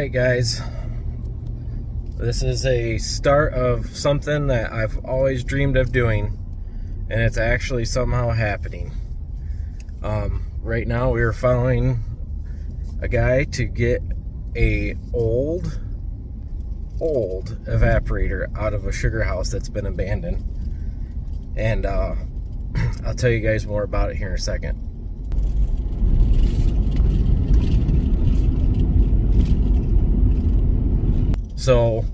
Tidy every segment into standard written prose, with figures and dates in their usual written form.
Alright guys, this is a start of something that I've always dreamed of doing, and it's actually somehow happening. Right now we are following a guy to get a old evaporator out of a sugar house that's been abandoned, and I'll tell you guys more about it here in a second. So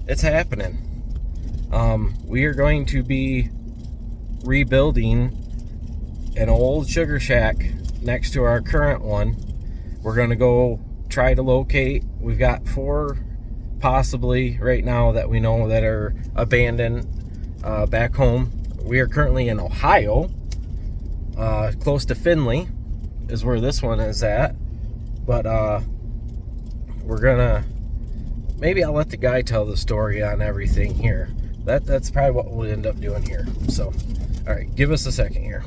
it's happening. We are going to be rebuilding an old sugar shack next to our current one. We're going to go try to locate. We've got 4 possibly right now that we know that are abandoned back home. We are currently in Ohio, close to Finley is where this one is at, but we're gonna, maybe I'll let the guy tell the story on everything here. That's probably what we'll end up doing here. So, all right, give us a second here.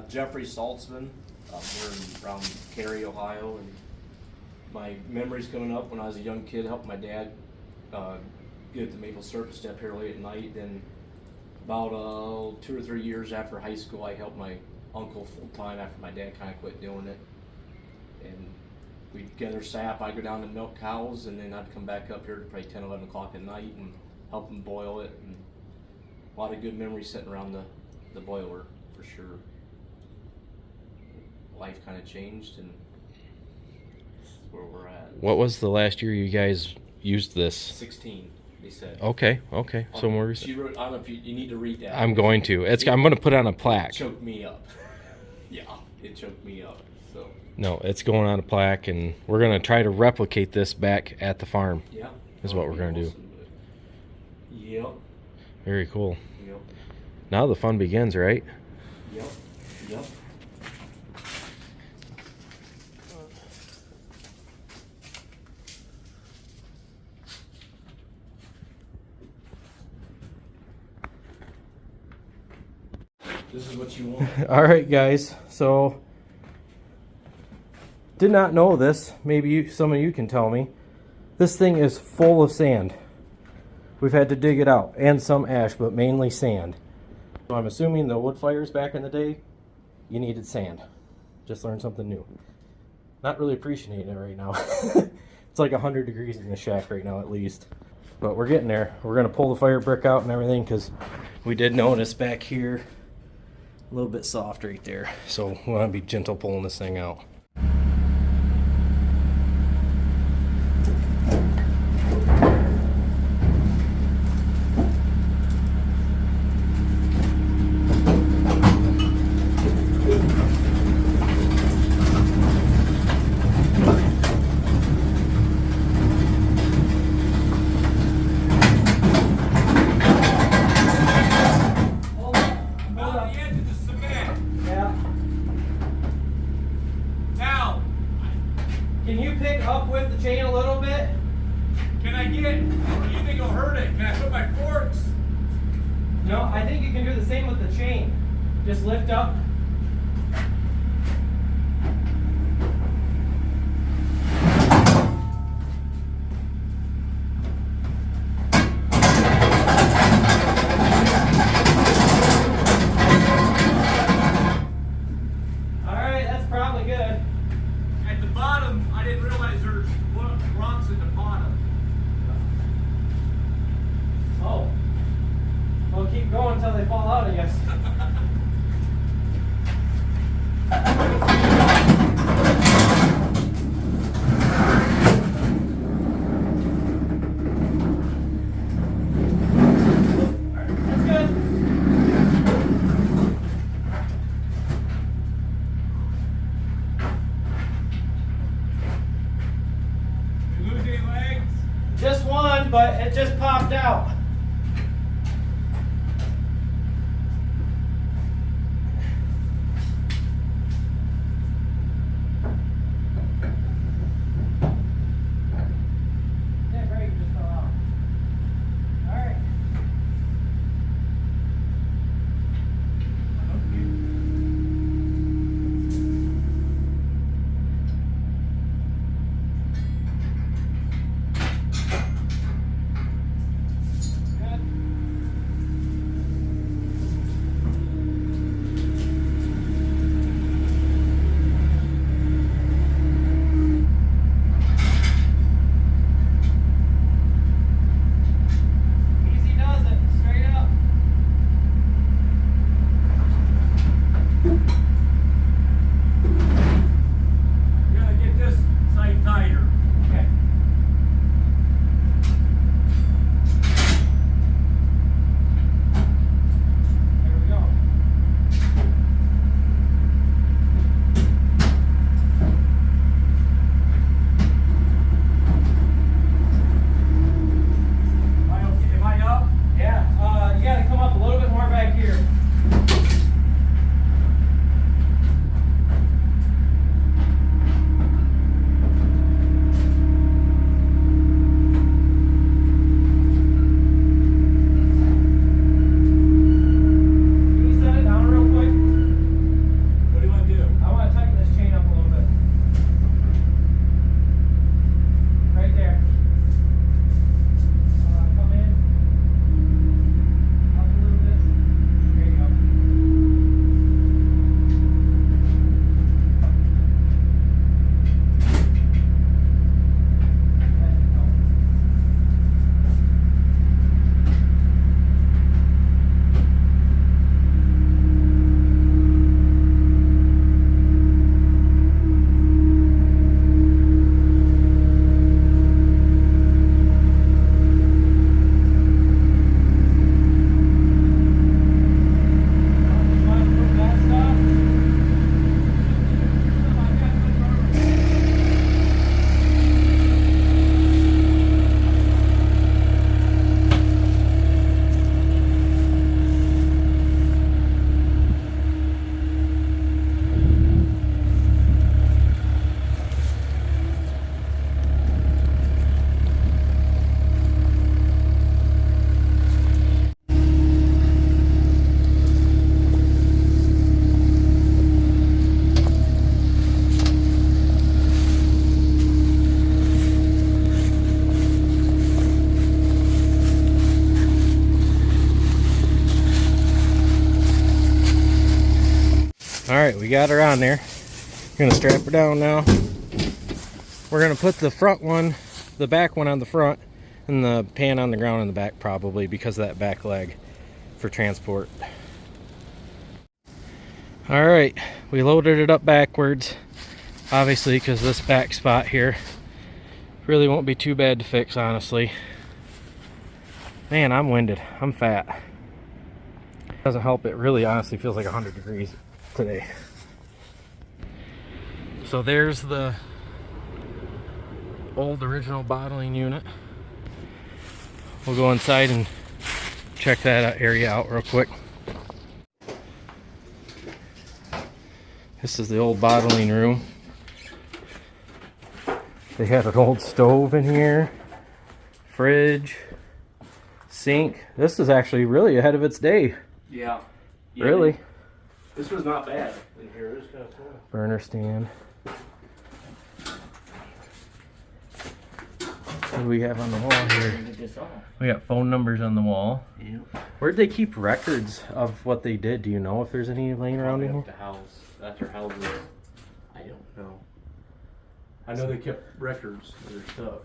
Jeffrey Saltzman. We're around Cary, Ohio, and my memories coming up when I was a young kid, helped my dad get at the maple syrup step here late at night. Then about 2 or 3 years after high school, I helped my uncle full time after my dad kind of quit doing it. And we'd gather sap, I'd go down and milk cows, and then I'd come back up here to probably 10, 11 o'clock at night and help them boil it. And a lot of good memories sitting around the boiler, for sure. Life kind of changed, and that's where we're at. What was the last year you guys used this? 16, they said. Okay. So more she wrote, I don't know if you need to read that. I'm going to. I'm going to put it on a plaque. It choked me up. Yeah, it choked me up. So. No, it's going on a plaque, and we're going to try to replicate this back at the farm. Yeah. Is what we're going to do. Yep. Very cool. Yep. Now the fun begins, right? Yep. This is what you want. All right, guys. So, did not know this. Maybe some of you can tell me. This thing is full of sand. We've had to dig it out, and some ash, but mainly sand. So I'm assuming the wood fires back in the day, you needed sand. Just learned something new. Not really appreciating it right now. It's like 100 degrees in the shack right now at least. But we're getting there. We're gonna pull the fire brick out and everything, because we did notice back here a little bit soft right there. So we want to be gentle pulling this thing out. the chain. Just lift up. Alright, that's probably good. At the bottom, I didn't realize there's rocks at the bottom. Oh. Well, keep going until they fall out, I guess. That's good. You lose any legs? Just one, but it just popped out. Yeah, great, just fell out. All right. Good. Easy does it, straight up. You gotta get this side tighter. Okay. There we go. Am I okay? Am I up? Yeah, you gotta come up a little bit more back here. Can you set it down real quick? What do you want to do? I want to tighten this chain up a little bit. Right there. Come in. Up a little bit. There you go. There you go. All right, we got her on there. We're gonna strap her down now. We're gonna put the front one, the back one on the front, and the pan on the ground in the back, probably because of that back leg for transport. All right, we loaded it up backwards, obviously, because this back spot here really won't be too bad to fix, honestly. Man, I'm winded. I'm fat. Doesn't help, it really honestly feels like 100 degrees today. So there's the old original bottling unit. We'll go inside and check that area out real quick. This is the old bottling room. They had an old stove in here, fridge, sink. This is actually really ahead of its day. Yeah. Yeah, Really? This was not bad in here. It was kind of cool. Burner stand. What do we have on the wall here? We got phone numbers on the wall. Yep. Where'd they keep records of what they did? Do you know if there's any laying around in here? The house. That's their houses. I don't know. I know they kept records of their stuff.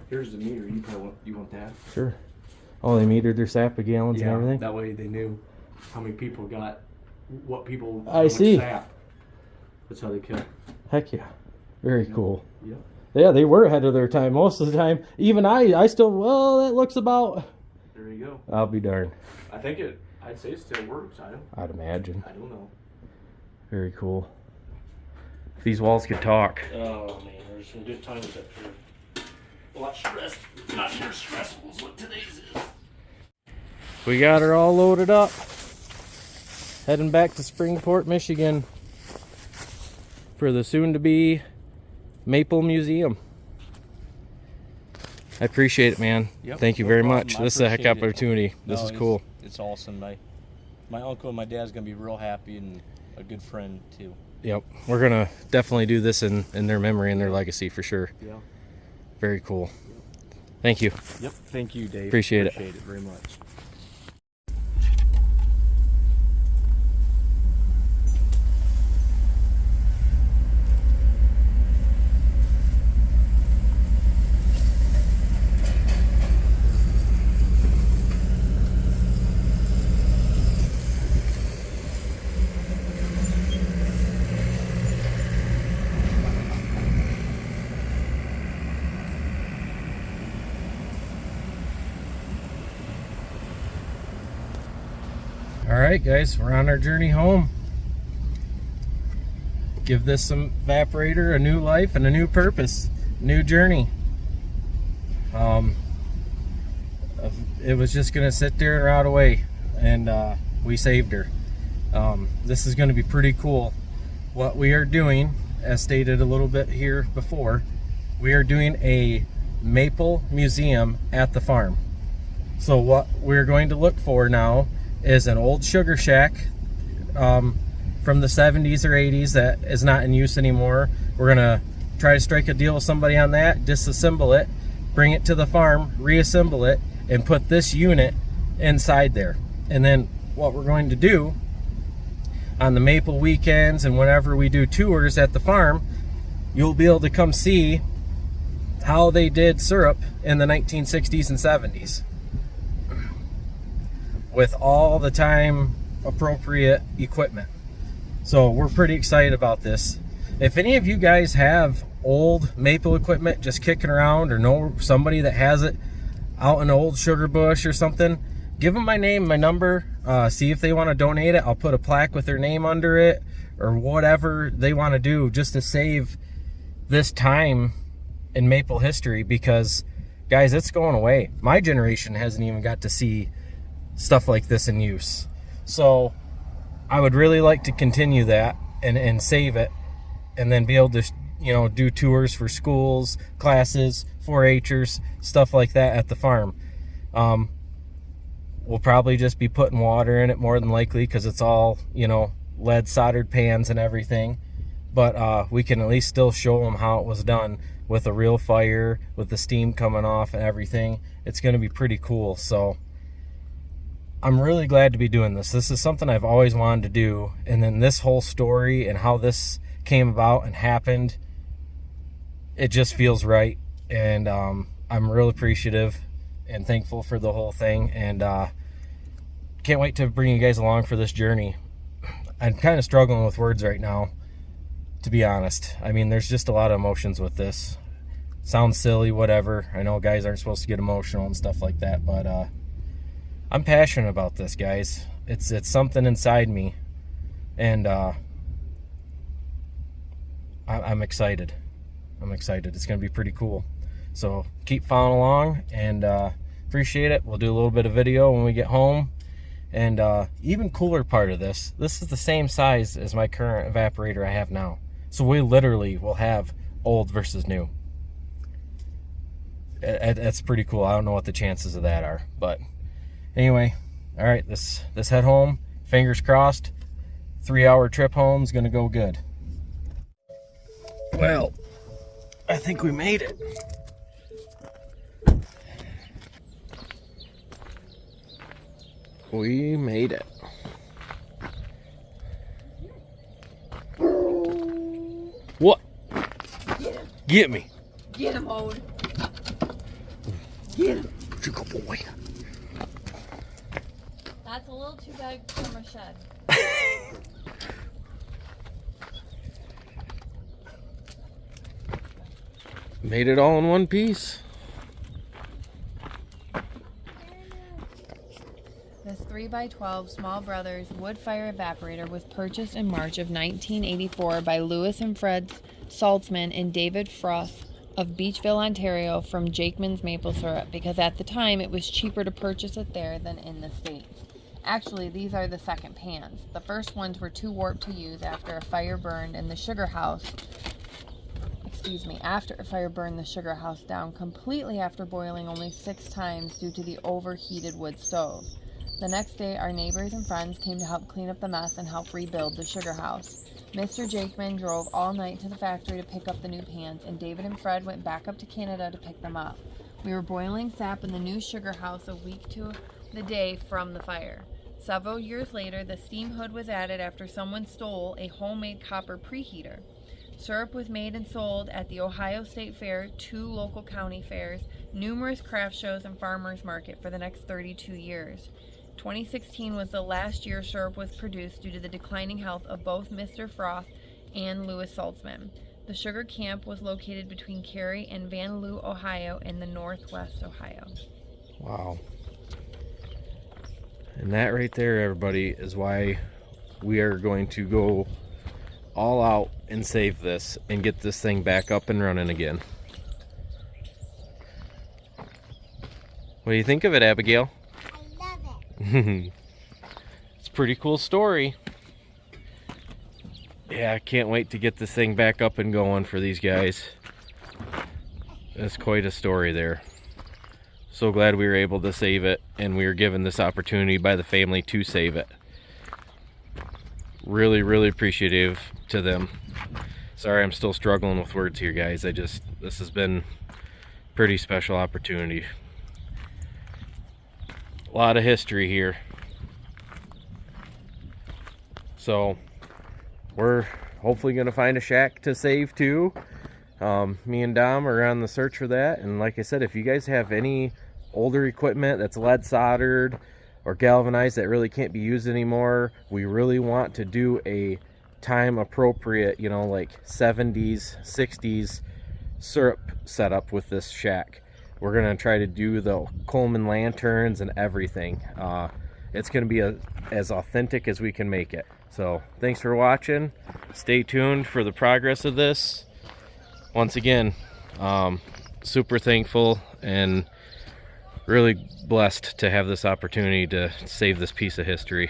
Here's the meter. You want that? Sure. Oh, they metered their sap gallons and everything? That way they knew how many people got what people. I see. Sap. That's how they kept. Heck yeah. Very cool. Yep. Yeah, they were ahead of their time most of the time. Even I still, well, that looks about. There you go. I'll be darned. I'd say it still works. I'd imagine. I don't know. Very cool. If these walls could talk. Oh man, there's some good times up here. A lot stressed. Not sure stressful is what today's is. We got her all loaded up. Heading back to Springport, Michigan for the soon-to-be Maple Museum. I appreciate it, man. Yep, Thank you no very problem. much. I This is a heck of appreciate it. opportunity. This is cool. It's awesome. My uncle and my dad's gonna be real happy, and a good friend too. Yep. We're going to definitely do this in their memory and their legacy for sure. Yeah. Very cool. Thank you. Yep. Thank you, Dave. Appreciate it. Appreciate it very much. All right, guys, we're on our journey home. Give this evaporator a new life and a new purpose, new journey. It was just gonna sit there and rot away, and we saved her. This is gonna be pretty cool. What we are doing, as stated a little bit here before, we are doing a maple museum at the farm. So what we're going to look for now is an old sugar shack from the 70s or 80s that is not in use anymore. We're gonna try to strike a deal with somebody on that, disassemble it, bring it to the farm, reassemble it, and put this unit inside there. And then what we're going to do on the maple weekends and whenever we do tours at the farm, you'll be able to come see how they did syrup in the 1960s and 70s. With all the time appropriate equipment. So we're pretty excited about this. If any of you guys have old maple equipment just kicking around, or know somebody that has it out in an old sugar bush or something, give them my name, my number, see if they want to donate it. I'll put a plaque with their name under it, or whatever they want to do just to save this time in maple history, because guys, it's going away. My generation hasn't even got to see stuff like this in use. So I would really like to continue that and save it, and then be able to, you know, do tours for schools, classes, 4-H'ers, stuff like that at the farm. We'll probably just be putting water in it more than likely, because it's all, you know, lead soldered pans and everything. But we can at least still show them how it was done with a real fire, with the steam coming off and everything. It's going to be pretty cool. So I'm really glad to be doing this. This is something I've always wanted to do. And then this whole story and how this came about and happened, it just feels right. And I'm real appreciative and thankful for the whole thing. And can't wait to bring you guys along for this journey. I'm kind of struggling with words right now, to be honest. I mean, there's just a lot of emotions with this. Sounds silly, whatever. I know guys aren't supposed to get emotional and stuff like that, but I'm passionate about this, guys. It's something inside me, and I'm excited. I'm excited. It's going to be pretty cool. So keep following along, and appreciate it. We'll do a little bit of video when we get home. And even cooler part of this is the same size as my current evaporator I have now. So we literally will have old versus new. That's pretty cool. I don't know what the chances of that are, but Anyway, all right, let's head home. Fingers crossed. 3-hour trip home is gonna go good. Well, I think we made it. We made it. What? Get him. Get me. Get him, Ode. Get him. Good boy. That's a little too big from a shed. Made it all in one piece. This 3x12 Small Brothers wood fire evaporator was purchased in March of 1984 by Louis and Fred Saltzman and David Frost of Beachville, Ontario from Jakeman's Maple Syrup because at the time it was cheaper to purchase it there than in the States. Actually, these are the second pans. The first ones were too warped to use after a fire burned in the sugar house. After a fire burned the sugar house down completely after boiling only 6 times due to the overheated wood stove. The next day, our neighbors and friends came to help clean up the mess and help rebuild the sugar house. Mr. Jakeman drove all night to the factory to pick up the new pans, and David and Fred went back up to Canada to pick them up. We were boiling sap in the new sugar house a week to the day from the fire. Several years later, the steam hood was added after someone stole a homemade copper preheater. Syrup was made and sold at the Ohio State Fair, 2 local county fairs, numerous craft shows, and farmers market for the next 32 years. 2016 was the last year syrup was produced due to the declining health of both Mr. Frost and Louis Saltzman. The sugar camp was located between Cary and Van Loo, Ohio, in the northwest Ohio. Wow. And that right there, everybody, is why we are going to go all out and save this and get this thing back up and running again. What do you think of it, Abigail? I love it. It's a pretty cool story. Yeah, I can't wait to get this thing back up and going for these guys. It's quite a story there. So glad we were able to save it, and we were given this opportunity by the family to save it. Really appreciative to them. Sorry, I'm still struggling with words here, guys. This has been a pretty special opportunity. A lot of history here. So we're hopefully going to find a shack to save too. Me and Dom are on the search for that, and like I said, if you guys have any older equipment that's lead soldered or galvanized that really can't be used anymore, we really want to do a time appropriate, you know, like 70s 60s syrup setup with this shack. We're gonna try to do the Coleman lanterns and everything. It's gonna be as authentic as we can make it. So thanks for watching. Stay tuned for the progress of this. Once again, super thankful and really blessed to have this opportunity to save this piece of history.